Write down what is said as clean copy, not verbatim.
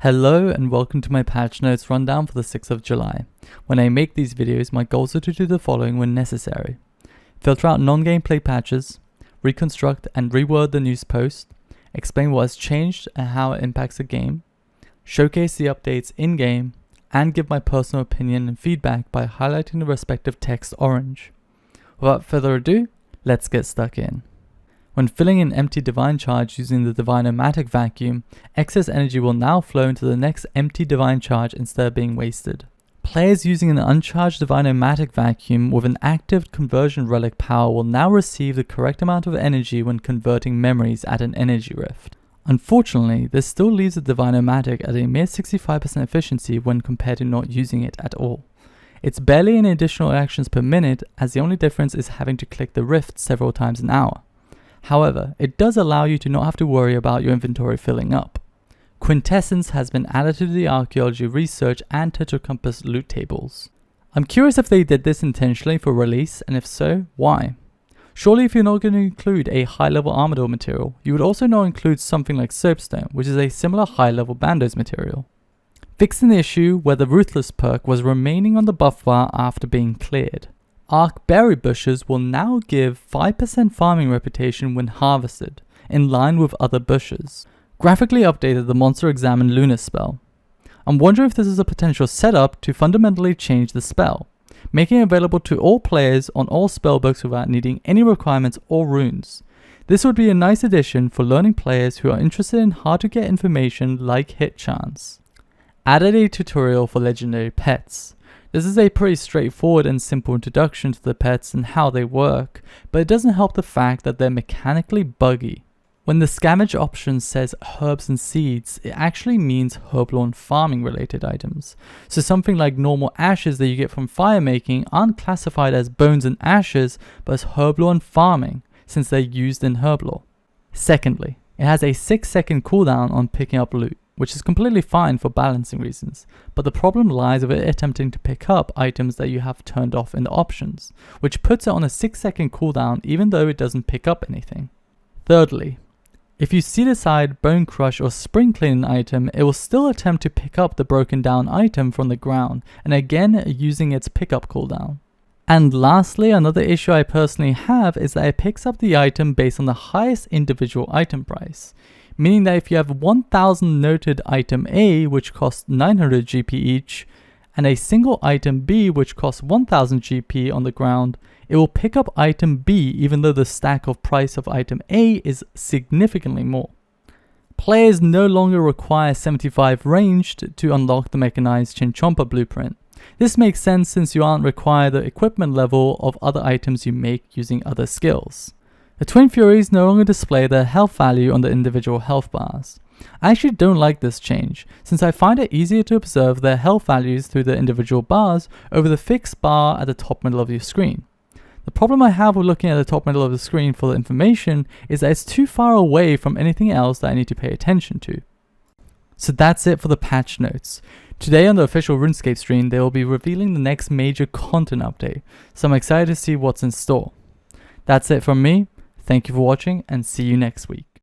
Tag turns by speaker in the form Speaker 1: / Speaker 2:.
Speaker 1: Hello and welcome to my patch notes rundown for the 6th of July. When I make these videos, my goals are to do the following when necessary: filter out non-gameplay patches, reconstruct and reword the news post, explain what has changed and how it impacts the game, showcase the updates in-game, and give my personal opinion and feedback by highlighting the respective text orange. Without further ado, let's get stuck in. When filling an empty divine charge using the divine-o-matic vacuum, excess energy will now flow into the next empty divine charge instead of being wasted. Players using an uncharged divine-o-matic vacuum with an active conversion relic power will now receive the correct amount of energy when converting memories at an energy rift. Unfortunately, this still leaves the divine-o-matic at a mere 65% efficiency when compared to not using it at all. It's barely any additional actions per minute, as the only difference is having to click the rift several times an hour. However, it does allow you to not have to worry about your inventory filling up. Quintessence has been added to the Archaeology research and Tetracompass loot tables. I'm curious if they did this intentionally for release, and if so, why? Surely if you're not going to include a high-level Armador material, you would also not include something like Soapstone, which is a similar high-level Bandos material. Fixing the issue where the Ruthless perk was remaining on the buff bar after being cleared. Arc berry bushes will now give 5% farming reputation when harvested, in line with other bushes. Graphically updated the Monster Examine Lunar spell. I'm wondering if this is a potential setup to fundamentally change the spell, making it available to all players on all spellbooks without needing any requirements or runes. This would be a nice addition for learning players who are interested in how to get information like hit chance. Added a tutorial for legendary pets. This is a pretty straightforward and simple introduction to the pets and how they work, but it doesn't help the fact that they're mechanically buggy. When the scavenge option says herbs and seeds, it actually means herblore farming related items. So something like normal ashes that you get from fire making aren't classified as bones and ashes, but as herblore farming, since they're used in herblore. Secondly, it has a 6-second cooldown on picking up loot, which is completely fine for balancing reasons, but the problem lies with it attempting to pick up items that you have turned off in the options, which puts it on a 6-second cooldown even though it doesn't pick up anything. Thirdly, if you set aside Bone Crush or Spring Clean an item, it will still attempt to pick up the broken down item from the ground, and again using its pickup cooldown. And lastly, another issue I personally have is that it picks up the item based on the highest individual item price. Meaning that if you have 1000 noted item A, which costs 900 GP each, and a single item B, which costs 1000 GP on the ground, it will pick up item B even though the stack of price of item A is significantly more. Players no longer require 75 ranged to unlock the mechanized Chinchompa blueprint. This makes sense since you aren't required the equipment level of other items you make using other skills. The Twin Furies no longer display their health value on the individual health bars. I actually don't like this change, since I find it easier to observe their health values through the individual bars over the fixed bar at the top middle of your screen. The problem I have with looking at the top middle of the screen for the information is that it's too far away from anything else that I need to pay attention to. So that's it for the patch notes. Today on the official RuneScape stream, they will be revealing the next major content update, so I'm excited to see what's in store. That's it from me. Thank you for watching and see you next week.